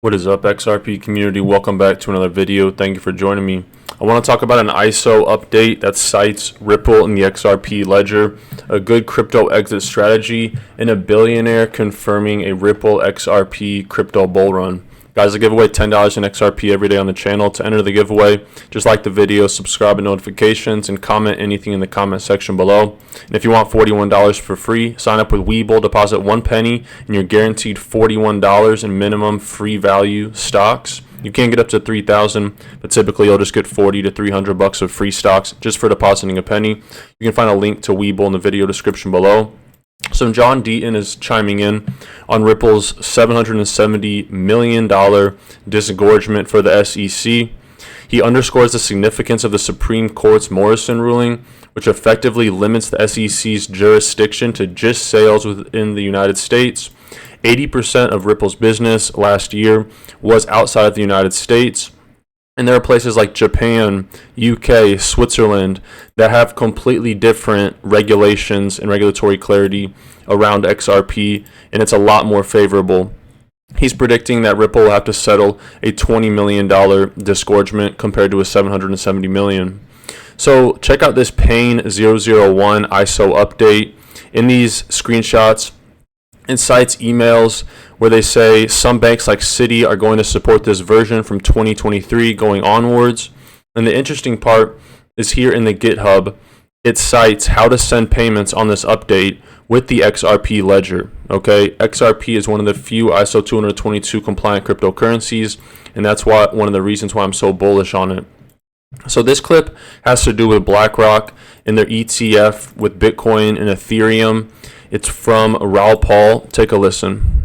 What is up, XRP community? Welcome back to another video. Thank you for joining me. I want to talk about an ISO update that cites Ripple in the XRP ledger, a good crypto exit strategy, and a billionaire confirming a Ripple XRP crypto bull run. Guys, I give away $10 in XRP every day on the channel. To enter the giveaway, just like the video, subscribe and notifications, and comment anything in the comment section below. And if you want $41 for free, sign up with Webull, deposit 1 penny, and you're guaranteed $41 in minimum free value stocks. You can get up to 3,000, but typically you'll just get 40 to 300 bucks of free stocks just for depositing a penny. You can find a link to Webull in the video description below. So John Deaton is chiming in on Ripple's $770 million disgorgement for the SEC. He underscores the significance of the Supreme Court's Morrison ruling, which effectively limits the SEC's jurisdiction to just sales within the United States. 80% of Ripple's business last year was outside of the United States. And there are places like Japan, UK, Switzerland that have completely different regulations and regulatory clarity around XRP, and it's a lot more favorable. He's predicting that Ripple will have to settle a $20 million disgorgement compared to a $770 million. So check out this Pain 001 ISO update. In these screenshots, it cites emails where they say some banks like Citi are going to support this version from 2023 going onwards. And the interesting part is here in the GitHub, it cites how to send payments on this update with the XRP ledger. Okay, XRP is one of the few ISO 222 compliant cryptocurrencies, and that's why one of the reasons why I'm so bullish on it. So this clip has to do with BlackRock and their ETF with Bitcoin and Ethereum. It's from Raoul Paul. Take a listen.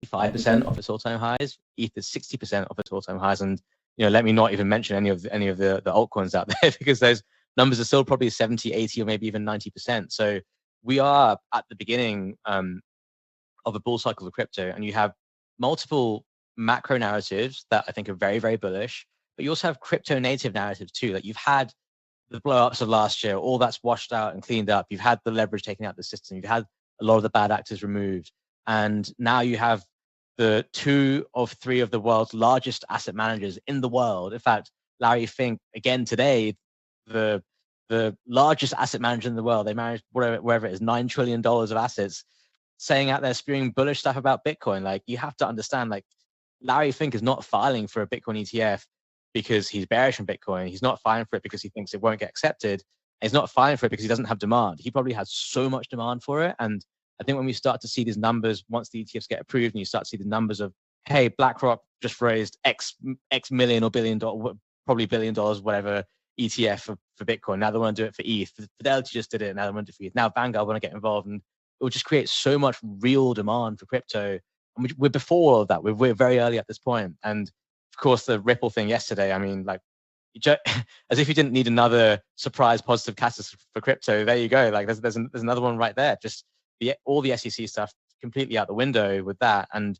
5% of its all-time highs. ETH is 60% of its all-time highs, and let me not even mention any of the altcoins out there because those numbers are still probably 70, 80, or maybe even 90%. So we are at the beginning of a bull cycle of crypto, and you have multiple macro narratives that I think are very, very bullish, but you also have crypto native narratives too. Like you've had the blow-ups of last year, all that's washed out and cleaned up. You've had the leverage taken out of the system. You've had a lot of the bad actors removed. And now you have the 2 of 3 of the world's largest asset managers in the world. In fact, Larry Fink, again today, the largest asset manager in the world, they manage wherever it is, $9 trillion of assets, saying out there, spewing bullish stuff about Bitcoin. Like, you have to understand, like, Larry Fink is not filing for a Bitcoin ETF because he's bearish on Bitcoin. He's not filing for it because he thinks it won't get accepted. He's not filing for it because he doesn't have demand. He probably has so much demand for it. And I think when we start to see these numbers, once the ETFs get approved and you start to see the numbers of, hey, BlackRock just raised X million or $1 billion, probably $1 billion, whatever, ETF for Bitcoin. Now they want to do it for ETH. Fidelity just did it. Now they want to do it for ETH. Now Vanguard want to get involved. And it will just create so much real demand for crypto. And we're before all of that. We're very early at this point. And of course, the Ripple thing yesterday, I mean, like, as if you didn't need another surprise positive catalyst for crypto. There you go. Like there's another one right there. Just all the SEC stuff completely out the window with that, and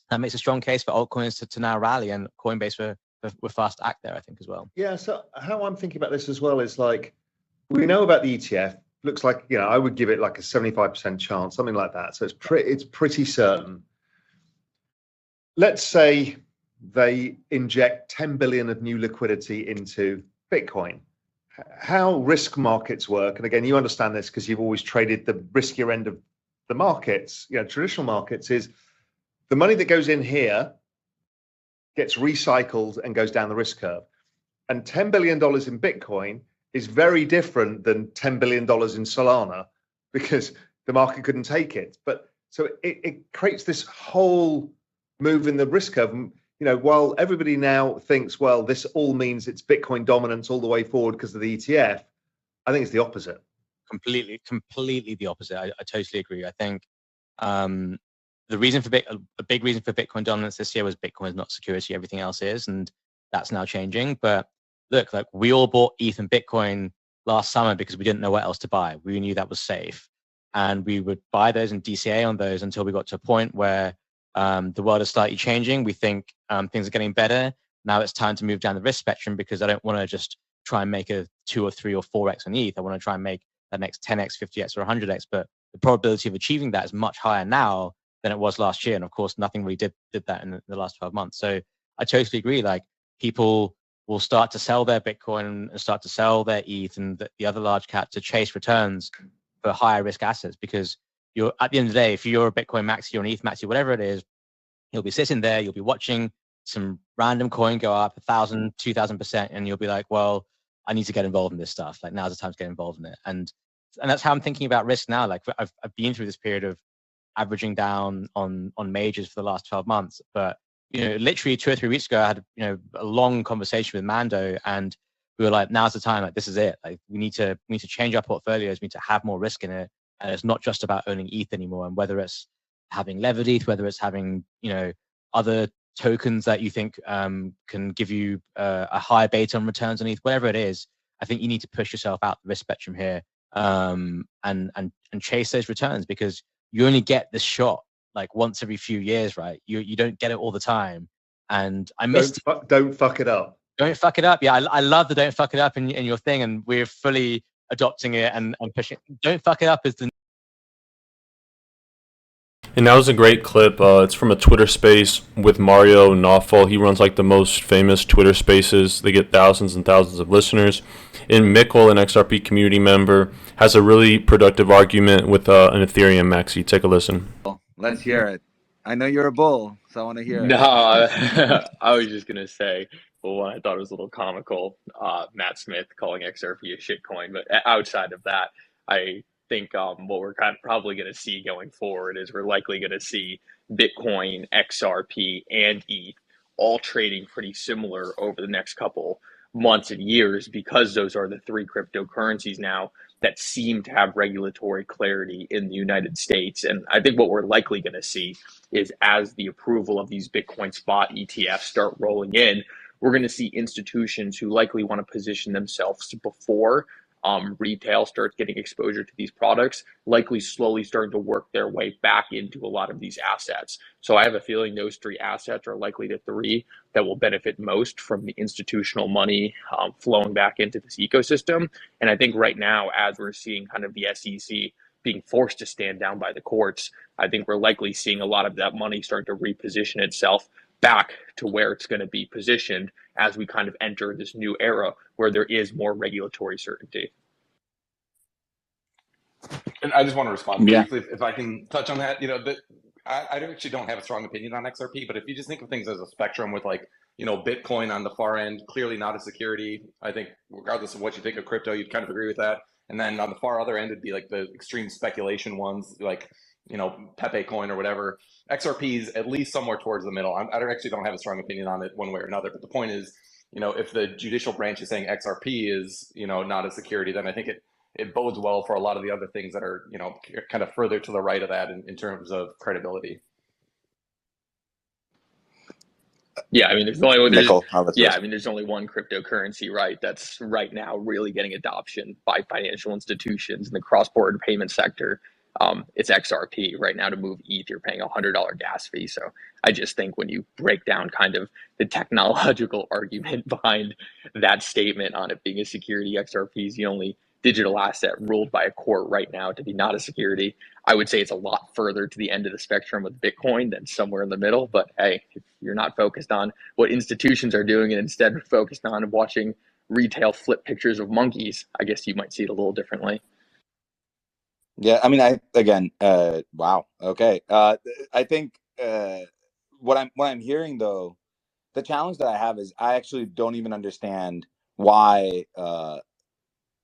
that makes a strong case for altcoins to now rally, and Coinbase were fast to act there, I think, as well. Yeah. So how I'm thinking about this as well is, like, we know about the ETF. Looks like, I would give it like a 75% chance, something like that. So it's pretty certain. Let's say they inject 10 billion of new liquidity into Bitcoin. How risk markets work, and again, you understand this because you've always traded the riskier end of the markets, traditional markets, is the money that goes in here gets recycled and goes down the risk curve. And $10 billion in Bitcoin is very different than $10 billion in Solana because the market couldn't take it. But so it creates this whole move in the risk curve. While everybody now thinks, well, this all means it's Bitcoin dominance all the way forward because of the ETF, I think it's the opposite. Completely the opposite. I totally agree. I think the reason for a big reason for Bitcoin dominance this year was Bitcoin is not security, everything else is, and that's now changing. But look, like, we all bought ETH and Bitcoin last summer because we didn't know what else to buy. We knew that was safe, and we would buy those and DCA on those until we got to a point where the world is slightly changing. We think things are getting better. Now it's time to move down the risk spectrum because I don't want to just try and make a 2 or 3 or 4x on ETH. I want to try and make that next 10x, 50x, or 100x. But the probability of achieving that is much higher now than it was last year. And of course, nothing really did that in the last 12 months. So I totally agree. Like, people will start to sell their Bitcoin and start to sell their ETH and the other large cap to chase returns for higher risk assets, because you're, at the end of the day, if you're a Bitcoin maxi or an ETH maxi, whatever it is, you'll be sitting there, you'll be watching some random coin go up 1,000, 2,000%, and you'll be like, well, I need to get involved in this stuff. Like, now's the time to get involved in it. And that's how I'm thinking about risk now. Like, I've been through this period of averaging down on majors for the last 12 months. But, literally 2 or 3 weeks ago, I had, a long conversation with Mando, and we were like, now's the time. Like, this is it. Like, we need to change our portfolios. We need to have more risk in it. And it's not just about owning ETH anymore. And whether it's having levered ETH, whether it's having, other tokens that you think can give you a higher beta on returns on ETH, whatever it is, I think you need to push yourself out the risk spectrum here, and chase those returns, because you only get this shot like once every few years, right? You don't get it all the time. And I missed don't fuck it up. Don't fuck it up. Yeah, I love the don't fuck it up in your thing, and we're fully adopting it and pushing it. Don't fuck it up is the. And that was a great clip. It's from a Twitter space with Mario Nawfal. He runs like the most famous Twitter spaces. They get thousands and thousands of listeners. And Mikkel, an XRP community member, has a really productive argument with an Ethereum maxi. Take a listen. Let's hear it. I know you're a bull, so I want to hear it. No, I was just going to say, well, one, I thought it was a little comical, Matt Smith calling XRP a shitcoin. But outside of that, I think what we're probably going to see going forward is we're likely going to see Bitcoin, XRP, and ETH all trading pretty similar over the next couple months and years, because those are the three cryptocurrencies now that seem to have regulatory clarity in the United States. And I think what we're likely going to see is, as the approval of these Bitcoin spot ETFs start rolling in, we're going to see institutions who likely want to position themselves before retail starts getting exposure to these products, likely slowly starting to work their way back into a lot of these assets. So I have a feeling those three assets are likely the three that will benefit most from the institutional money flowing back into this ecosystem. And I think right now, as we're seeing kind of the SEC being forced to stand down by the courts, I think we're likely seeing a lot of that money start to reposition itself back to where it's going to be positioned as we kind of enter this new era where there is more regulatory certainty. And I just want to respond briefly, if I can touch on that. I actually don't have a strong opinion on XRP, but if you just think of things as a spectrum with, like, Bitcoin on the far end, clearly not a security. I think regardless of what you think of crypto, you'd kind of agree with that. And then on the far other end, it'd be like the extreme speculation ones, like, Pepe coin or whatever. XRP is at least somewhere towards the middle. I actually don't have a strong opinion on it one way or another. But the point is, if the judicial branch is saying XRP is, not a security, then I think it bodes well for a lot of the other things that are, kind of further to the right of that in terms of credibility. Yeah, I mean, there's only there's only one cryptocurrency, right, that's right now really getting adoption by financial institutions in the cross-border payment sector. It's XRP right now. To move ETH, you're paying $100 gas fee. So I just think when you break down kind of the technological argument behind that statement on it being a security, XRP is the only digital asset ruled by a court right now to be not a security. I would say it's a lot further to the end of the spectrum with Bitcoin than somewhere in the middle. But hey, if you're not focused on what institutions are doing and instead focused on watching retail flip pictures of monkeys, I guess you might see it a little differently. Yeah, I mean, wow. Okay. I think what I'm hearing, though, the challenge that I have is I actually don't even understand why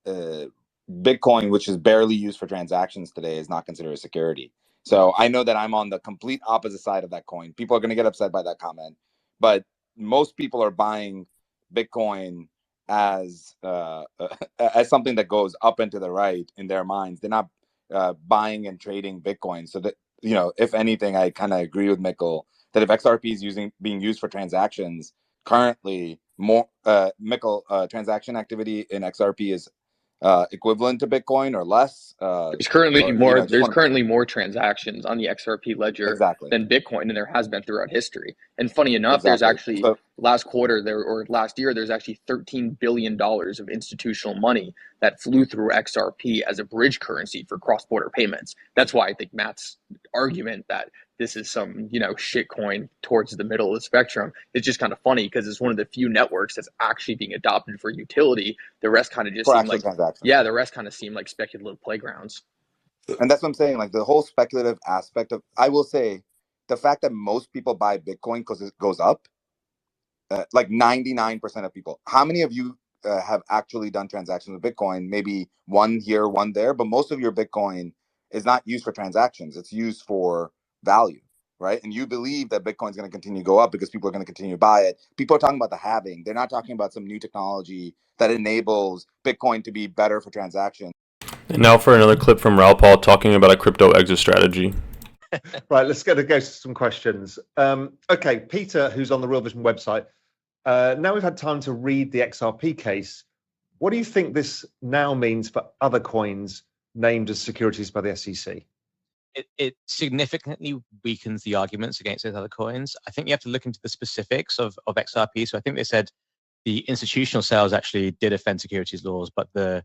Bitcoin, which is barely used for transactions today, is not considered a security. So I know that I'm on the complete opposite side of that coin. People are going to get upset by that comment, but most people are buying Bitcoin as something that goes up and to the right in their minds. They're not buying and trading Bitcoin. So that, if anything, I kind of agree with Mikkel that if XRP is being used for transactions currently, more transaction activity in XRP is equivalent to Bitcoin or less. There's currently more transactions on the XRP ledger than Bitcoin, and there has been throughout history. And funny enough, there's actually last quarter there, or last year, there's actually $13 billion of institutional money that flew through XRP as a bridge currency for cross-border payments. That's why I think Matt's argument that this is some, shit coin towards the middle of the spectrum is just kind of funny, because it's one of the few networks that's actually being adopted for utility. The rest kind of just seem like, the rest kind of seem like speculative playgrounds. And that's what I'm saying. Like the whole speculative aspect of, I will say, the fact that most people buy Bitcoin because it goes up, like 99% of people. How many of you have actually done transactions with Bitcoin? Maybe one here, one there, but most of your Bitcoin is not used for transactions. It's used for value, right? And you believe that Bitcoin is going to continue to go up because people are going to continue to buy it. People are talking about the halving. They're not talking about some new technology that enables Bitcoin to be better for transactions. And now for another clip from Raul Paul talking about a crypto exit strategy. Right, let's go to some questions. Okay, Peter, who's on the Real Vision website. Now we've had time to read the XRP case. What do you think this now means for other coins named as securities by the SEC? It significantly weakens the arguments against those other coins. I think you have to look into the specifics of XRP. So I think they said the institutional sales actually did offend securities laws, but the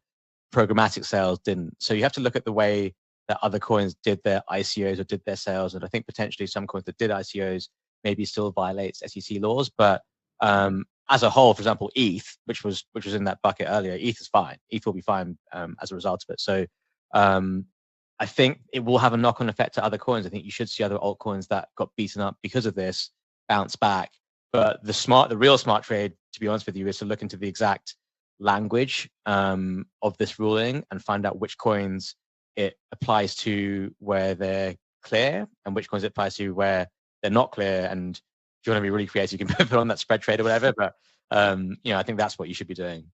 programmatic sales didn't. So you have to look at the way that other coins did their ICOs or did their sales. And I think potentially some coins that did ICOs maybe still violates SEC laws. But as a whole, for example, ETH, which was in that bucket earlier, ETH is fine. ETH will be fine as a result of it. So I think it will have a knock-on effect to other coins. I think you should see other altcoins that got beaten up because of this bounce back. But the real smart trade, to be honest with you, is to look into the exact language of this ruling and find out which coins it applies to where they're clear and which coins it applies to where they're not clear. And if you want to be really creative, you can put on that spread trade or whatever. But I think that's what you should be doing.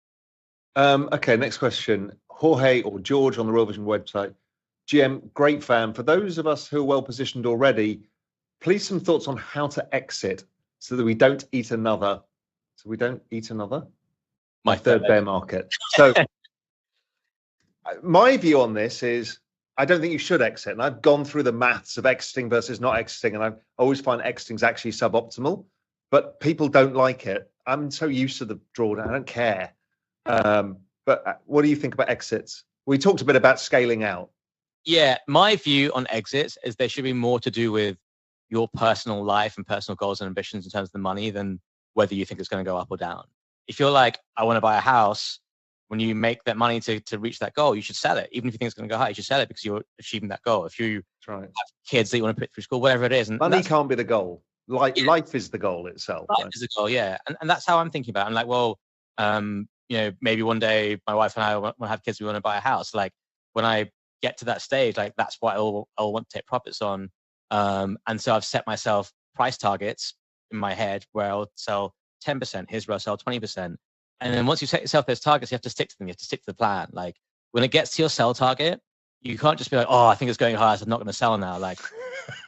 Okay, next question. Jorge or George on the Real Vision website. GM, great fan. For those of us who are well positioned already, please some thoughts on how to exit so that we don't eat another. My third bear market. So my view on this is I don't think you should exit. And I've gone through the maths of exiting versus not exiting. And I always find exiting is actually suboptimal, but people don't like it. I'm so used to the drawdown. I don't care. But what do you think about exits? We talked a bit about scaling out. Yeah, my view on exits is there should be more to do with your personal life and personal goals and ambitions in terms of the money than whether you think it's going to go up or down. If you're like, I want to buy a house, when you make that money to reach that goal, you should sell it. Even if you think it's going to go high, you should sell it because you're achieving that goal. If you have kids that you want to put through school, whatever it is. And money can't be the goal. Life is the goal itself. Life is the goal, yeah. And that's how I'm thinking about it. I'm like, well, maybe one day my wife and I want to have kids, we want to buy a house. Like when I get to that stage, like that's what I'll want to take profits on. And so I've set myself price targets in my head where I'll sell 10%, here's where I'll sell 20%. And then once you set yourself those targets, you have to stick to them. You have to stick to the plan. Like when it gets to your sell target, you can't just be like, oh, I think it's going high, so I'm not going to sell now. Like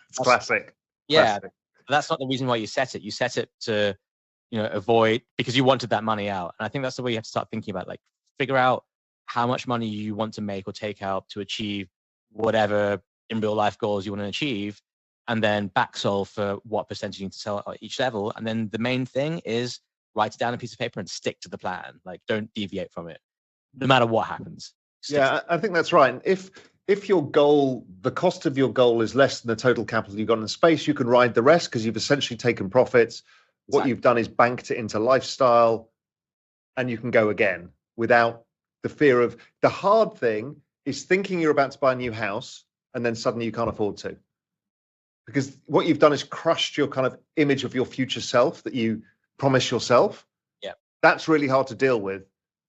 it's classic. Yeah, classic. That's not the reason why you set it. You set it to, avoid because you wanted that money out. And I think that's the way you have to start thinking about. Like figure out how much money you want to make or take out to achieve whatever in real life goals you want to achieve, and then back solve for what percentage you need to sell at each level. And then the main thing is write it down on a piece of paper and stick to the plan. Like don't deviate from it, no matter what happens. Yeah, I think that's right. If your goal, the cost of your goal is less than the total capital you've got in the space, you can ride the rest because you've essentially taken profits. What you've done is banked it into lifestyle, and you can go again without the fear of. The hard thing is thinking you're about to buy a new house and then suddenly you can't afford to, because what you've done is crushed your kind of image of your future self that you promise yourself. Yeah, that's really hard to deal with.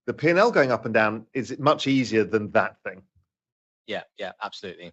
The P&L going up and down is much easier than that thing. Yeah, absolutely.